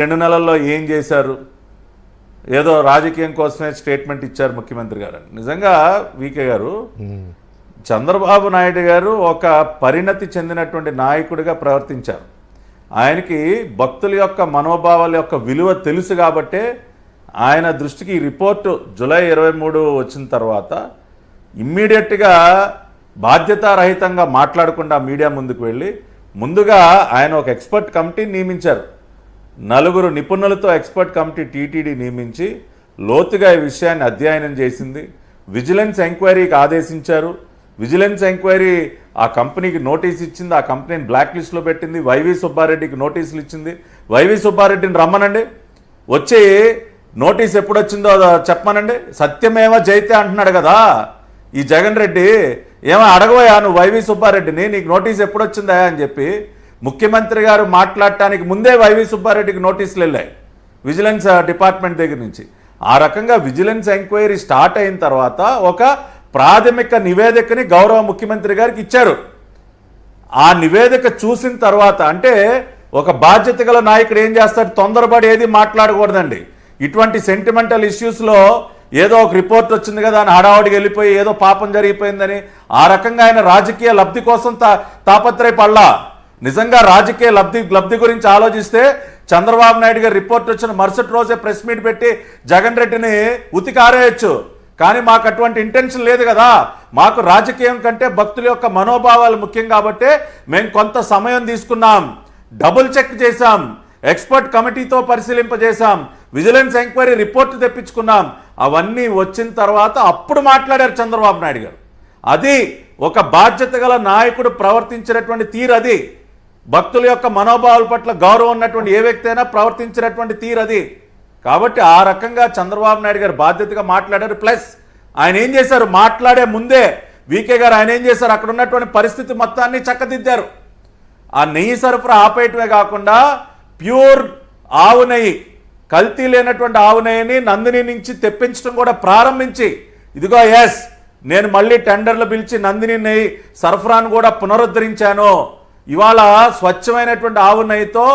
2 నెలల్లో ఏం చేశారు? ఏదో రాజకీయం కోసమే స్టేట్మెంట్ ఇచ్చారు ముఖ్యమంత్రి గారు. నిజంగా వీకే గారు, చంద్రబాబు నాయుడు గారు ఒక పరిణతి చెందినటువంటి నాయకుడిగా ప్రవర్తించారు. ఆయనకి భక్తుల యొక్క మనోభావాల యొక్క విలువ తెలుసు కాబట్టే ఆయన దృష్టికి ఈ రిపోర్టు జూలై 23 వచ్చిన తర్వాత ఇమ్మీడియట్గా బాధ్యతారహితంగా మాట్లాడకుండా మీడియా ముందుకు వెళ్ళి ముందుగా ఆయన ఒక ఎక్స్పర్ట్ కమిటీని నియమించారు. 4 నిపుణులతో ఎక్స్పర్ట్ కమిటీ టీటీడీ నియమించి లోతుగా ఈ విషయాన్ని అధ్యయనం చేసింది. విజిలెన్స్ ఎంక్వైరీకి ఆదేశించారు. విజిలెన్స్ ఎంక్వైరీ ఆ కంపెనీకి నోటీస్ ఇచ్చింది, ఆ కంపెనీని బ్లాక్ లిస్ట్లో పెట్టింది. వైవి సుబ్బారెడ్డికి నోటీసులు ఇచ్చింది. వైవి సుబ్బారెడ్డిని రమ్మనండి, వచ్చి నోటీస్ ఎప్పుడు వచ్చిందో చెప్పమనండి. సత్యమేవ జైతే అంటున్నాడు కదా ఈ జగన్ రెడ్డి. ఏమో అడగవయా నువ్వు వైవి సుబ్బారెడ్డిని, నీకు నోటీస్ ఎప్పుడు వచ్చిందా అని చెప్పి ముఖ్యమంత్రి గారు మాట్లాడటానికి ముందే వైవి సుబ్బారెడ్డికి నోటీసులు వెళ్ళాయి విజిలెన్స్ డిపార్ట్మెంట్ దగ్గర నుంచి. ఆ రకంగా విజిలెన్స్ ఎంక్వైరీ స్టార్ట్ అయిన తర్వాత ఒక ప్రాథమిక నివేదికని గౌరవ ముఖ్యమంత్రి గారికి ఇచ్చారు. ఆ నివేదిక చూసిన తర్వాత అంటే ఒక బాధ్యత గల నాయకుడు ఏం చేస్తాడు, తొందరపడి ఏది మాట్లాడకూడదండి. ఇటువంటి సెంటిమెంటల్ ఇష్యూస్లో ఏదో ఒక రిపోర్ట్ వచ్చింది కదా అని హడావుడికి వెళ్ళిపోయి ఏదో పాపం జరిగిపోయిందని ఆ రకంగా ఆయన రాజకీయ లబ్ధి కోసం తాపత్రయపడలా. నిజంగా రాజకీయ లబ్ధి గురించి ఆలోచిస్తే చంద్రబాబు నాయుడు గారు రిపోర్ట్ వచ్చిన మరుసటి రోజే ప్రెస్ మీట్ పెట్టి జగన్ రెడ్డిని ఉతికారేయచ్చు. కానీ మాకు అటువంటి ఇంటెన్షన్ లేదు కదా. మాకు రాజకీయం కంటే భక్తుల యొక్క మనోభావాలు ముఖ్యం కాబట్టి మేము కొంత సమయం తీసుకున్నాం, డబుల్ చెక్ చేశాం, ఎక్స్పర్ట్ కమిటీతో పరిశీలింపజేశాం, విజిలెన్స్ ఎంక్వైరీ రిపోర్ట్ తెప్పించుకున్నాం. అవన్నీ వచ్చిన తర్వాత అప్పుడు మాట్లాడారు చంద్రబాబు నాయుడు గారు. అది ఒక బాధ్యత గల నాయకుడు ప్రవర్తించినటువంటి తీరు. అది భక్తుల యొక్క మనోభావాల పట్ల గౌరవం ఉన్నటువంటి ఏ వ్యక్తి అయినా ప్రవర్తించినటువంటి తీరు అది. కాబట్టి ఆ రకంగా చంద్రబాబు నాయుడు గారు బాధ్యతగా మాట్లాడారు. ప్లస్ ఆయన ఏం చేశారు, మాట్లాడే ముందే వీకే గారు ఆయన ఏం చేశారు, అక్కడ ఉన్నటువంటి పరిస్థితి మొత్తాన్ని చక్కదిద్దారు. ఆ నెయ్యి సరఫరా ఆపేయటమే కాకుండా ప్యూర్ ఆవు నెయ్యి, కల్తీ లేనటువంటి ఆవు నెయ్యిని నందిని నుంచి తెప్పించడం కూడా ప్రారంభించి ఇదిగో నేను మళ్ళీ టెండర్లు పిలిచి నందిని నెయ్యి సరఫరాను కూడా పునరుద్ధరించాను. ఇవాళ స్వచ్ఛమైనటువంటి ఆవు నెయ్యితో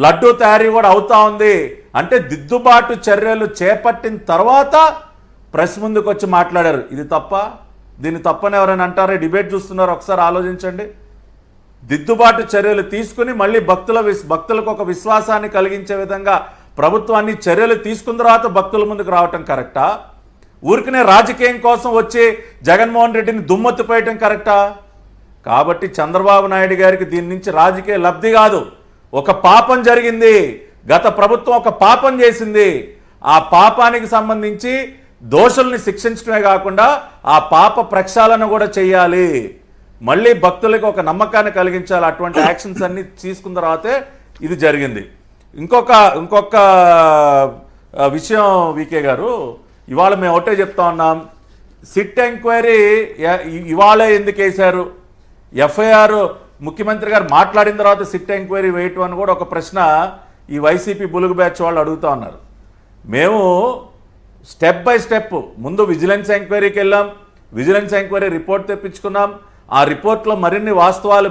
లడ్డూ తయారీ కూడా అవుతా ఉంది. అంటే దిద్దుబాటు చర్యలు చేపట్టిన తర్వాత ప్రెస్ ముందుకు వచ్చి మాట్లాడారు. ఇది తప్ప, దీన్ని తప్పని ఎవరైనా అంటారే? డిబేట్ చూస్తున్నారు, ఒకసారి ఆలోచించండి. దిద్దుబాటు చర్యలు తీసుకుని మళ్ళీ భక్తులకు ఒక విశ్వాసాన్ని కలిగించే విధంగా ప్రభుత్వాన్ని చర్యలు తీసుకున్న తర్వాత భక్తుల ముందుకు రావటం కరెక్టా? ఊరికనే రాజకీయం కోసం వచ్చి జగన్మోహన్ రెడ్డిని దుమ్మెత్తిపోయటం కరెక్టా? కాబట్టి చంద్రబాబు నాయుడు గారికి దీని నుంచి రాజకీయ లబ్ధి కాదు, ఒక పాపం జరిగింది. గత ప్రభుత్వం ఒక పాపం చేసింది. ఆ పాపానికి సంబంధించి దోషుల్ని శిక్షించడమే కాకుండా ఆ పాప ప్రక్షాళన కూడా చేయాలి. మళ్ళీ భక్తులకు ఒక నమ్మకాన్ని కలిగించాలి. అటువంటి యాక్షన్స్ అన్ని తీసుకున్న తర్వాతే ఇది జరిగింది. ఇంకొక విషయం వీకే గారు, ఇవాళ మేము ఒకటే చెప్తా ఉన్నాం, సిట్ ఎంక్వైరీ ఇవాళే ఎందుకు వేశారు? ఎఫ్ఐఆర్ ముఖ్యమంత్రి గారు మాట్లాడిన తర్వాత సిట్ ఎంక్వైరీ వేయటం అని కూడా ఒక ప్రశ్న ఈ వైసీపీ బులుగు బ్యాచ్ వాళ్ళు అడుగుతా ఉన్నారు. మేము స్టెప్ బై స్టెప్ ముందు విజిలెన్స్ ఎంక్వైరీకి వెళ్ళాం, విజిలెన్స్ ఎంక్వైరీ రిపోర్ట్ తెప్పించుకున్నాం. ఆ రిపోర్ట్లో మరిన్ని వాస్తవాలు